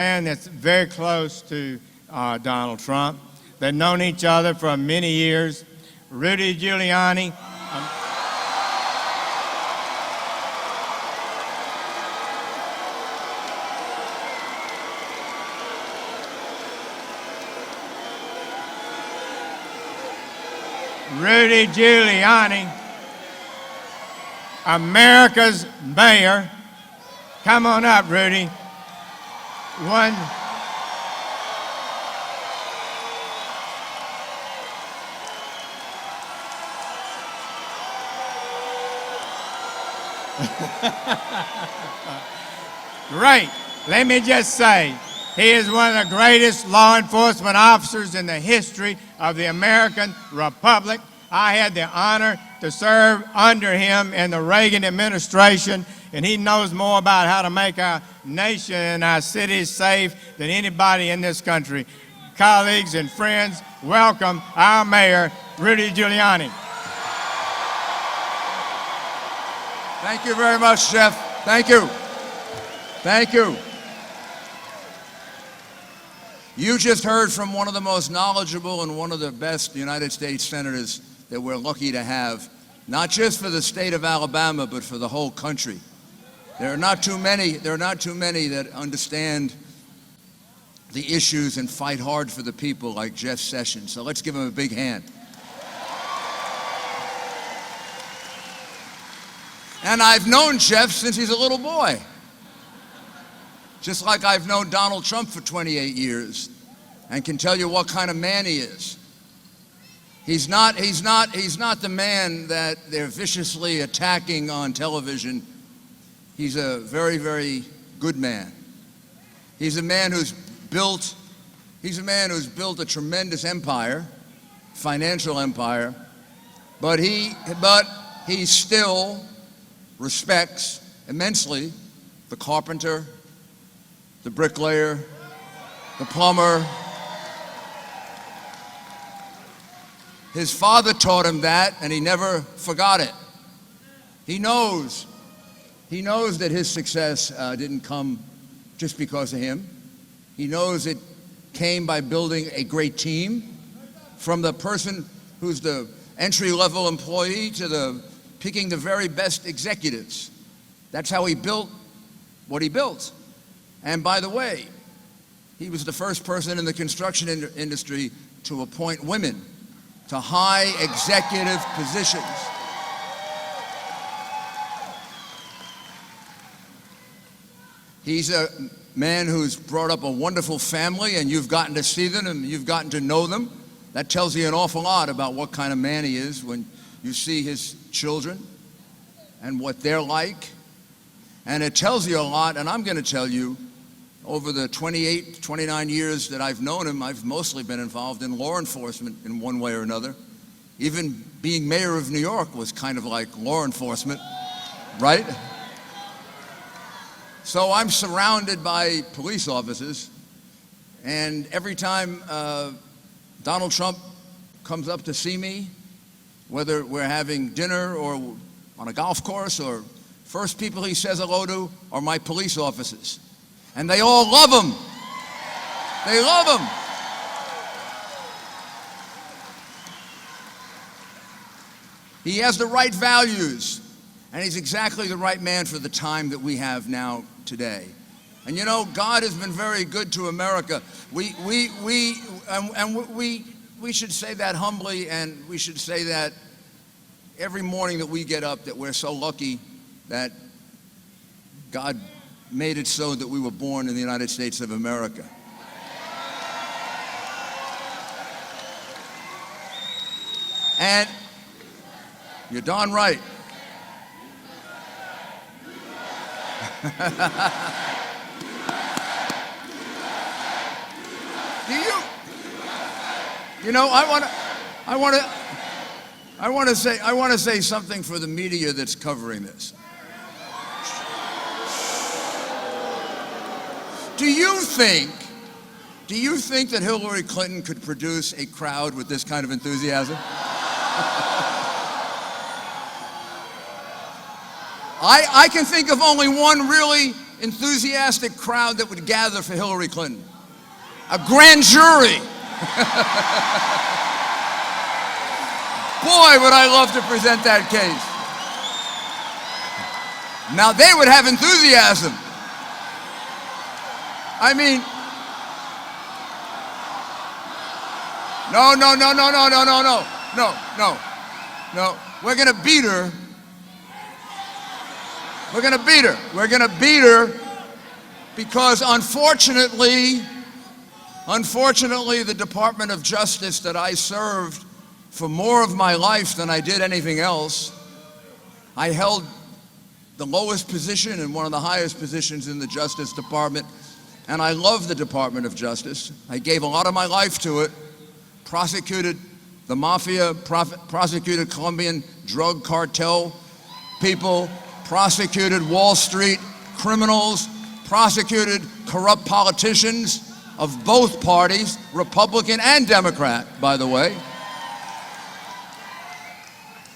man that's very close to Donald Trump. They've known each other for many years. Rudy Giuliani. Rudy Giuliani, America's mayor. Come on up, Rudy. One. Great. Let me just say, he is one of the greatest law enforcement officers in the history of the American Republic. I had the honor to serve under him in the Reagan administration, and he knows more about how to make our nation and our cities safe than anybody in this country. Colleagues and friends, welcome our mayor, Rudy Giuliani. Thank you very much, Jeff. Thank you. Thank you. You just heard from one of the most knowledgeable and one of the best United States senators that we're lucky to have, not just for the state of Alabama, but for the whole country. There are not too many that understand the issues and fight hard for the people like Jeff Sessions. So let's give him a big hand. And I've known Jeff since he's a little boy. Just like I've known Donald Trump for 28 years and can tell you what kind of man he is. He's not the man that they're viciously attacking on television. He's a very, very good man. He's a man who's built a tremendous empire, financial empire, but he still respects immensely the carpenter, the bricklayer, the plumber. His father taught him that, and he never forgot it. He knows that his success didn't come just because of him. He knows it came by building a great team, from the person who's the entry-level employee to picking the very best executives. That's how he built what he built. And by the way, he was the first person in the construction industry to appoint women to high executive positions. He's a man who's brought up a wonderful family, and you've gotten to see them and you've gotten to know them. That tells you an awful lot about what kind of man he is when you see his children and what they're like. And it tells you a lot, and I'm going to tell you, over the 28, 29 years that I've known him, I've mostly been involved in law enforcement in one way or another. Even being mayor of New York was kind of like law enforcement, right? So I'm surrounded by police officers, and every time Donald Trump comes up to see me, whether we're having dinner or on a golf course, or first people he says hello to are my police officers. And they all love him. They love him. He has the right values, and he's exactly the right man for the time that we have now today. And you know, God has been very good to America. We should say that humbly, and we should say that every morning that we get up, that we're so lucky that God made it so that we were born in the United States of America. And you're darn right. You know, I want to say something for the media that's covering this. Do you think that Hillary Clinton could produce a crowd with this kind of enthusiasm? I can think of only one really enthusiastic crowd that would gather for Hillary Clinton. A grand jury. Boy, would I love to present that case. Now they would have enthusiasm. I mean, no. We're gonna beat her. We're gonna beat her. We're gonna beat her because unfortunately, the Department of Justice that I served for more of my life than I did anything else, I held the lowest position and one of the highest positions in the Justice Department, and I love the Department of Justice. I gave a lot of my life to it, prosecuted the mafia, prosecuted Colombian drug cartel people, prosecuted Wall Street criminals, prosecuted corrupt politicians of both parties, Republican and Democrat, by the way.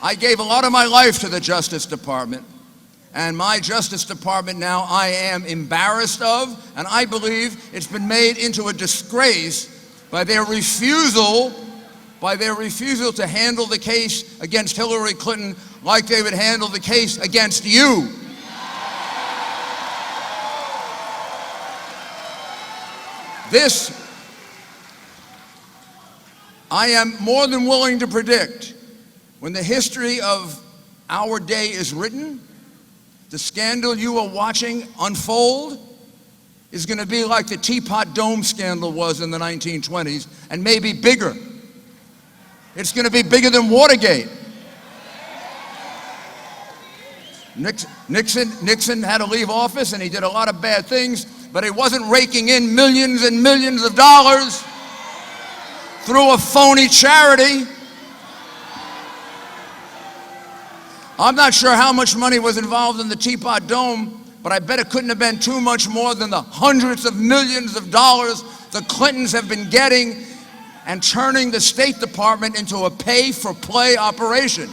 I gave a lot of my life to the Justice Department, and my Justice Department now I am embarrassed of, and I believe it's been made into a disgrace by their refusal to handle the case against Hillary Clinton like they would handle the case against you. This, I am more than willing to predict, when the history of our day is written, the scandal you are watching unfold is going to be like the Teapot Dome scandal was in the 1920s, and maybe bigger. It's going to be bigger than Watergate. Nixon had to leave office, and he did a lot of bad things, but he wasn't raking in millions and millions of dollars through a phony charity. I'm not sure how much money was involved in the Teapot Dome, but I bet it couldn't have been too much more than the hundreds of millions of dollars the Clintons have been getting and turning the State Department into a pay-for-play operation.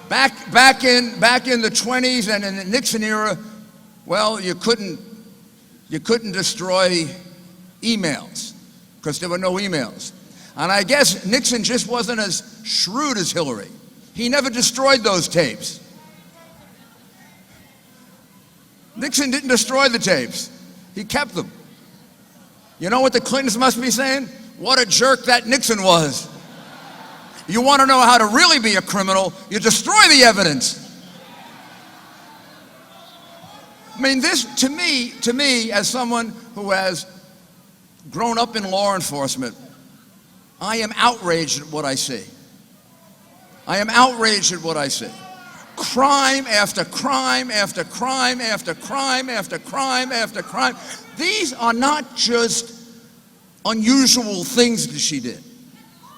Back in the 20s and in the Nixon era, well, you couldn't destroy emails because there were no emails. And I guess Nixon just wasn't as shrewd as Hillary. He never destroyed those tapes. Nixon didn't destroy the tapes. He kept them. You know what the Clintons must be saying? What a jerk that Nixon was. You want to know how to really be a criminal, you destroy the evidence. I mean, this, to me, as someone who has grown up in law enforcement, I am outraged at what I see. I am outraged at what I see. Crime after crime after crime after crime after crime after crime. These are not just unusual things that she did.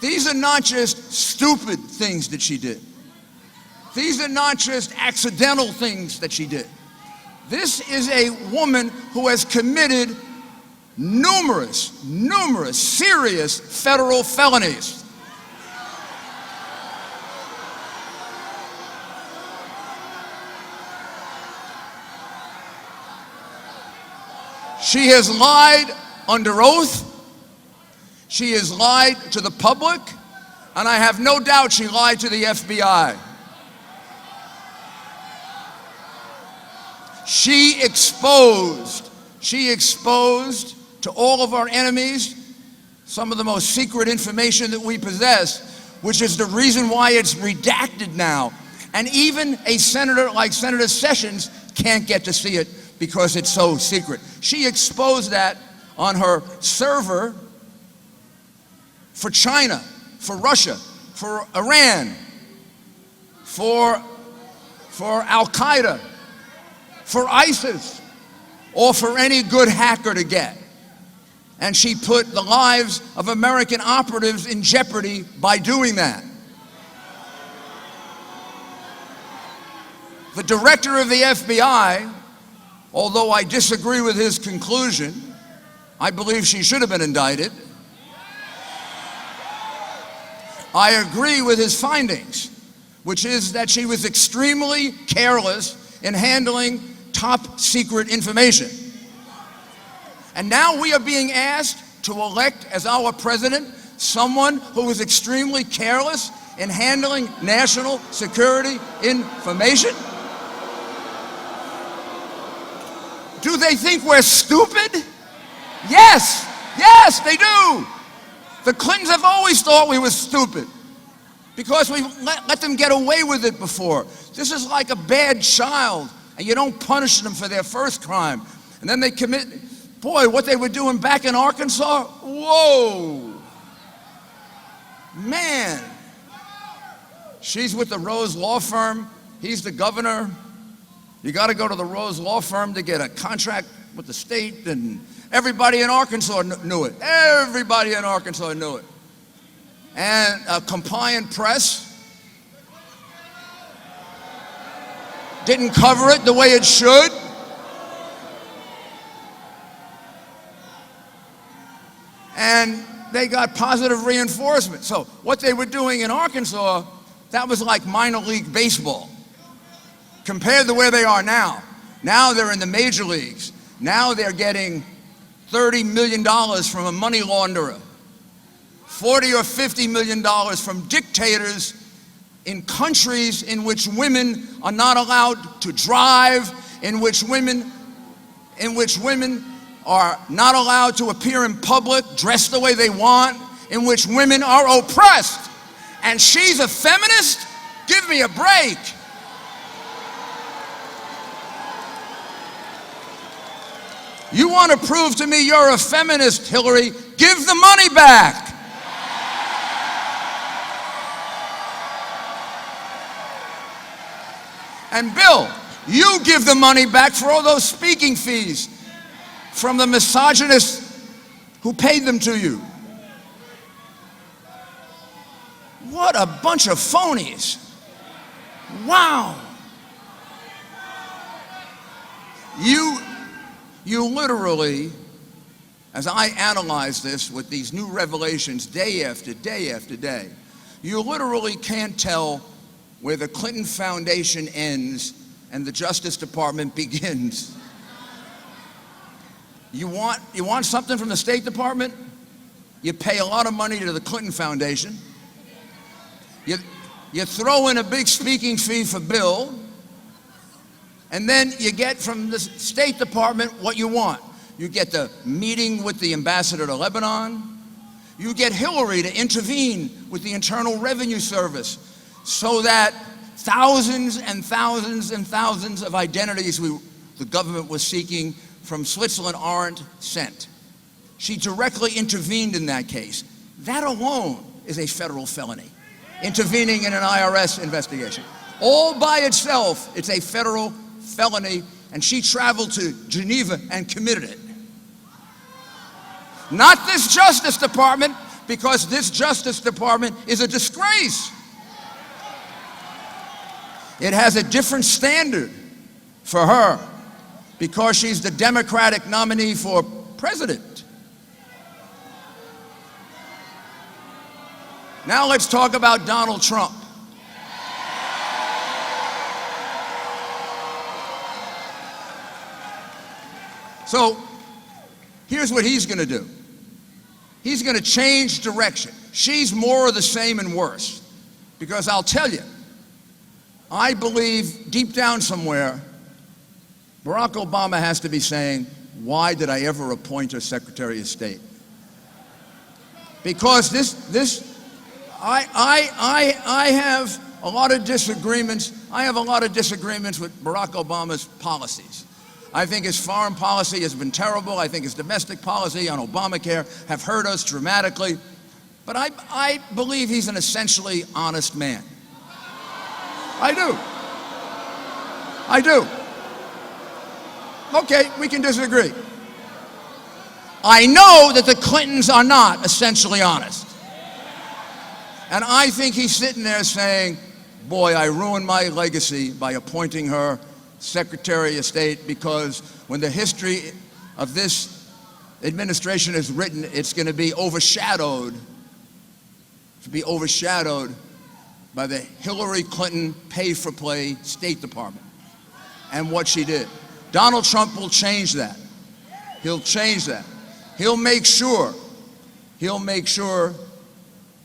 These are not just stupid things that she did. These are not just accidental things that she did. This is a woman who has committed numerous serious federal felonies. She has lied under oath. She has lied to the public, and I have no doubt she lied to the FBI. She exposed to all of our enemies some of the most secret information that we possess, which is the reason why it's redacted now. And even a senator like Senator Sessions can't get to see it because it's so secret. She exposed that on her server for China, for Russia, for Iran, for Al-Qaeda, for ISIS, or for any good hacker to get. And she put the lives of American operatives in jeopardy by doing that. The director of the FBI, although I disagree with his conclusion, I believe she should have been indicted. I agree with his findings. which is that she was extremely careless in handling top secret information. And now we are being asked to elect as our president someone who was extremely careless in handling national security information? Do they think we're stupid? Yes, yes, they do. The Clintons have always thought we were stupid because we let them get away with it before. This is like a bad child, and you don't punish them for their first crime. And then they commit, boy, what they were doing back in Arkansas, whoa. Man, she's with the Rose Law Firm, he's the governor. You got to go to the Rose Law Firm to get a contract with the state, and everybody in Arkansas knew it. Everybody in Arkansas knew it. And a compliant press didn't cover it the way it should. And they got positive reinforcement. So what they were doing in Arkansas, that was like minor league baseball compared to where they are now. Now they're in the major leagues. Now they're getting $30 million from a money launderer, $40 or $50 million from dictators in countries in which women are not allowed to drive, in which women are not allowed to appear in public, dress the way they want, in which women are oppressed. And she's a feminist? Give me a break. You want to prove to me you're a feminist, Hillary? Give the money back. And Bill, you give the money back for all those speaking fees from the misogynists who paid them to you. What a bunch of phonies. Wow. You literally, as I analyze this with these new revelations day after day after day, you literally can't tell where the Clinton Foundation ends and the Justice Department begins. You want something from the State Department? You pay a lot of money to the Clinton Foundation. You throw in a big speaking fee for Bill, and then you get from the State Department what you want. You get the meeting with the ambassador to Lebanon. You get Hillary to intervene with the Internal Revenue Service so that thousands and thousands and thousands of identities the government was seeking from Switzerland aren't sent. She directly intervened in that case. That alone is a federal felony, intervening in an IRS investigation. All by itself, it's a federal felony, and she traveled to Geneva and committed it. Not this Justice Department, because this Justice Department is a disgrace. It has a different standard for her because she's the Democratic nominee for president. Now let's talk about Donald Trump. So here's what he's going to do. He's going to change direction. She's more of the same and worse. Because I'll tell you, I believe deep down somewhere, Barack Obama has to be saying, why did I ever appoint her Secretary of State? Because I have a lot of disagreements. I have a lot of disagreements with Barack Obama's policies. I think his foreign policy has been terrible. I think his domestic policy on Obamacare have hurt us dramatically. But I believe he's an essentially honest man. I do. I do. Okay, we can disagree. I know that the Clintons are not essentially honest. And I think he's sitting there saying, boy, I ruined my legacy by appointing her Secretary of State, because when the history of this administration is written, it's going to be overshadowed by the Hillary Clinton pay-for-play State Department and what she did. Donald Trump will change that. He'll change that. He'll make sure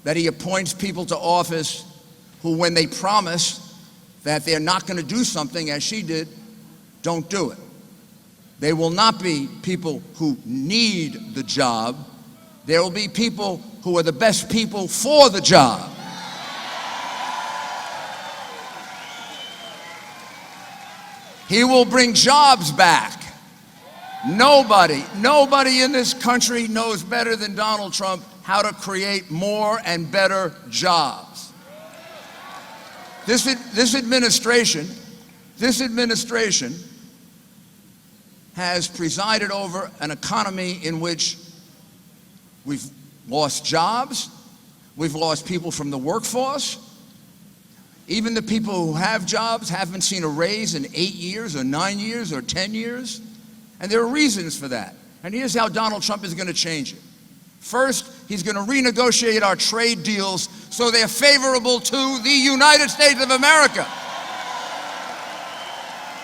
that he appoints people to office who, when they promise that they're not going to do something, as she did, don't do it. They will not be people who need the job. There will be people who are the best people for the job. He will bring jobs back. Nobody in this country knows better than Donald Trump how to create more and better jobs. This administration has presided over an economy in which we've lost jobs, we've lost people from the workforce. Even the people who have jobs haven't seen a raise in 8 years or 9 years or 10 years. And there are reasons for that. And here's how Donald Trump is going to change it. First, he's going to renegotiate our trade deals so they're favorable to the United States of America.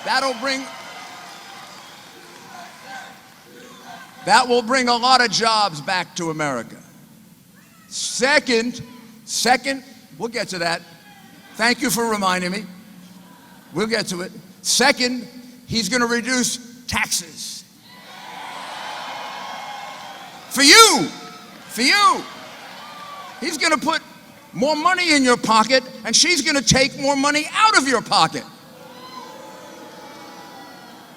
That will bring a lot of jobs back to America. Second, we'll get to that. Thank you for reminding me. We'll get to it. Second, he's going to reduce taxes. For you. He's going to put more money in your pocket, and she's going to take more money out of your pocket.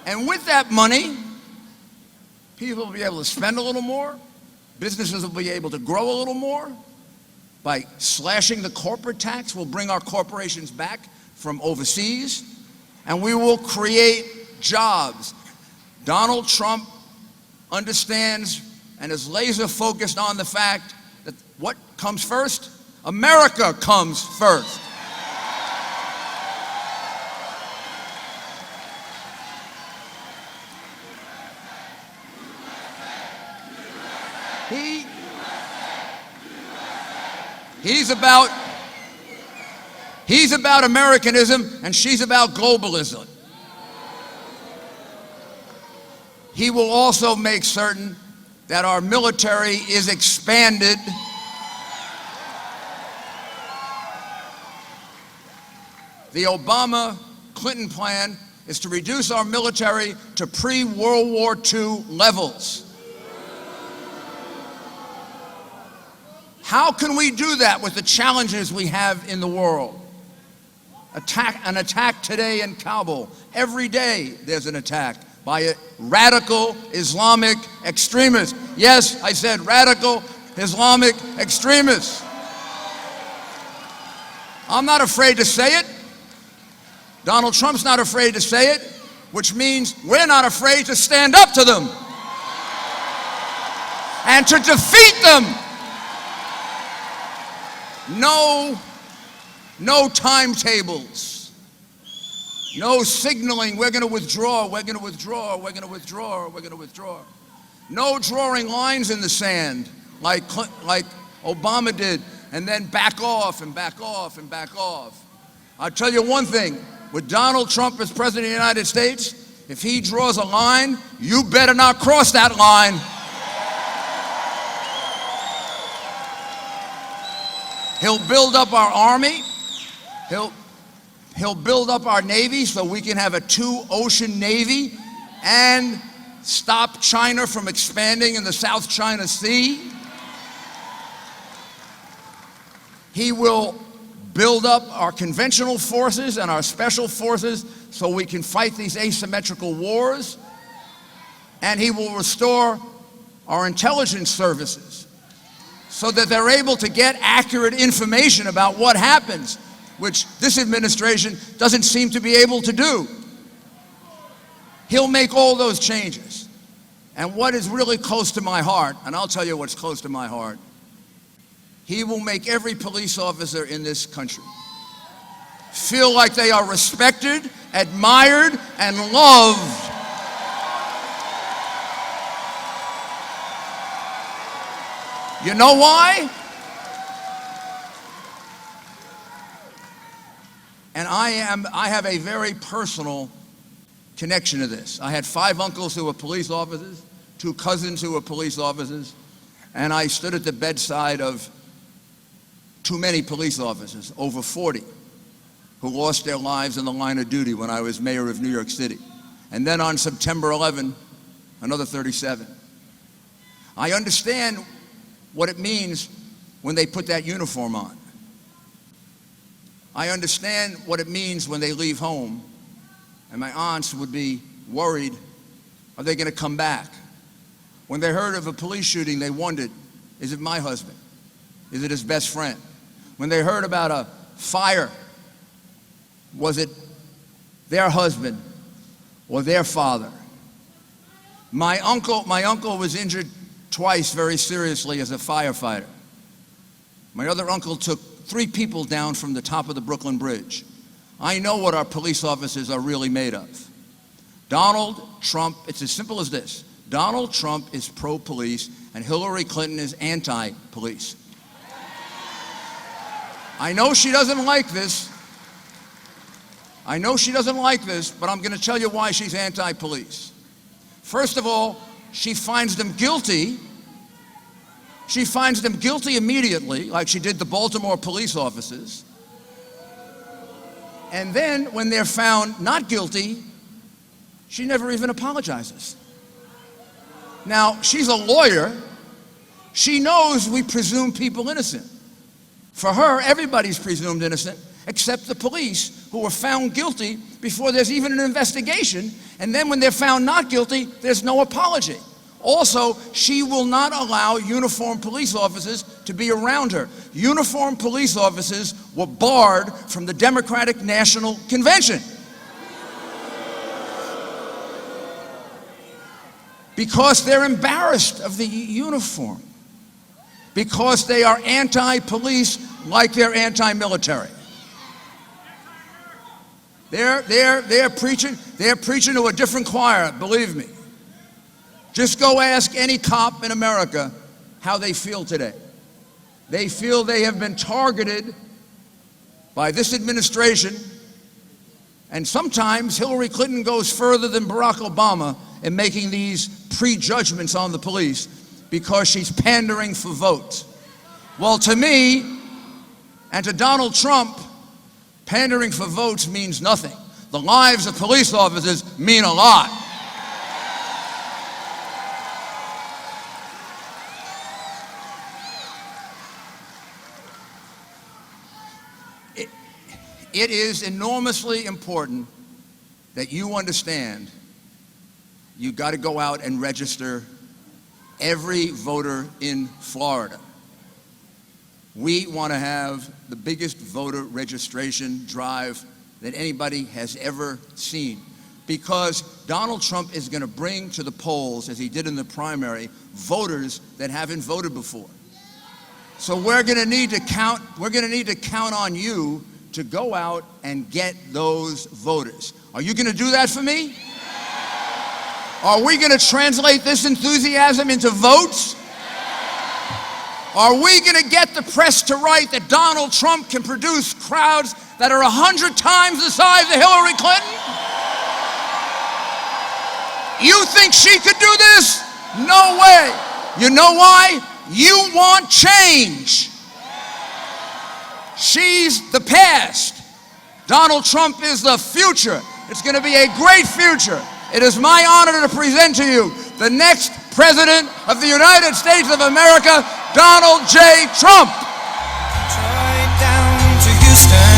And with that money, people will be able to spend a little more. Businesses will be able to grow a little more. By slashing the corporate tax, we'll bring our corporations back from overseas, and we will create jobs. Donald Trump understands and is laser focused on the fact that what comes first? America comes first. He's about Americanism, and she's about globalism. He will also make certain that our military is expanded. The Obama-Clinton plan is to reduce our military to pre-World War II levels. How can we do that with the challenges we have in the world? An attack today in Kabul. Every day there's an attack by a radical Islamic extremist. Yes, I said radical Islamic extremists. I'm not afraid to say it. Donald Trump's not afraid to say it, which means we're not afraid to stand up to them and to defeat them. No timetables. No signaling, we're going to withdraw, we're going to withdraw, we're going to withdraw, we're going to withdraw. No drawing lines in the sand like Obama did, and then back off and back off and back off. I'll tell you one thing, with Donald Trump as President of the United States, if he draws a line, you better not cross that line. He'll build up our army. He'll build up our Navy so we can have a 2-ocean Navy and stop China from expanding in the South China Sea. He will build up our conventional forces and our special forces so we can fight these asymmetrical wars. And he will restore our intelligence services so that they're able to get accurate information about what happens, which this administration doesn't seem to be able to do. He'll make all those changes. And what is really close to my heart, and I'll tell you what's close to my heart, he will make every police officer in this country feel like they are respected, admired, and loved. You know why? And I have a very personal connection to this. I had 5 uncles who were police officers, 2 cousins who were police officers, and I stood at the bedside of too many police officers, over 40, who lost their lives in the line of duty when I was mayor of New York City. And then on September 11, another 37. I understand what it means when they put that uniform on. I understand what it means when they leave home, and my aunts would be worried, are they going to come back? When they heard of a police shooting, they wondered, is it my husband? Is it his best friend? When they heard about a fire, was it their husband or their father? My uncle was injured twice very seriously as a firefighter. My other uncle took 3 people down from the top of the Brooklyn Bridge. I know what our police officers are really made of. Donald Trump, it's as simple as this. Donald Trump is pro-police and Hillary Clinton is anti-police. I know she doesn't like this. I know she doesn't like this, but I'm going to tell you why she's anti-police. First of all, she finds them guilty. She finds them guilty immediately, like she did the Baltimore police officers. And then, when they're found not guilty, she never even apologizes. Now, she's a lawyer. She knows we presume people innocent. For her, everybody's presumed innocent, except the police, who were found guilty before there's even an investigation. And then when they're found not guilty, there's no apology. Also, she will not allow uniformed police officers to be around her. Uniformed police officers were barred from the Democratic National Convention because they're embarrassed of the uniform, because they are anti-police like they're anti-military. They're preaching to a different choir, believe me. Just go ask any cop in America how they feel today. They feel they have been targeted by this administration, and sometimes Hillary Clinton goes further than Barack Obama in making these prejudgments on the police because she's pandering for votes. Well, to me and to Donald Trump, pandering for votes means nothing. The lives of police officers mean a lot. It is enormously important that you understand you've got to go out and register every voter in Florida. We want to have the biggest voter registration drive that anybody has ever seen, because Donald Trump is going to bring to the polls, as he did in the primary, voters that haven't voted before. So we're going to need to count on you to go out and get those voters. Are you going to do that for me? Are we going to translate this enthusiasm into votes? Are we going to get the press to write that Donald Trump can produce crowds that are 100 times the size of Hillary Clinton? You think she could do this? No way. You know why? You want change. She's the past. Donald Trump is the future. It's going to be a great future. It is my honor to present to you the next President of the United States of America, Donald J. Trump. Right down to Houston.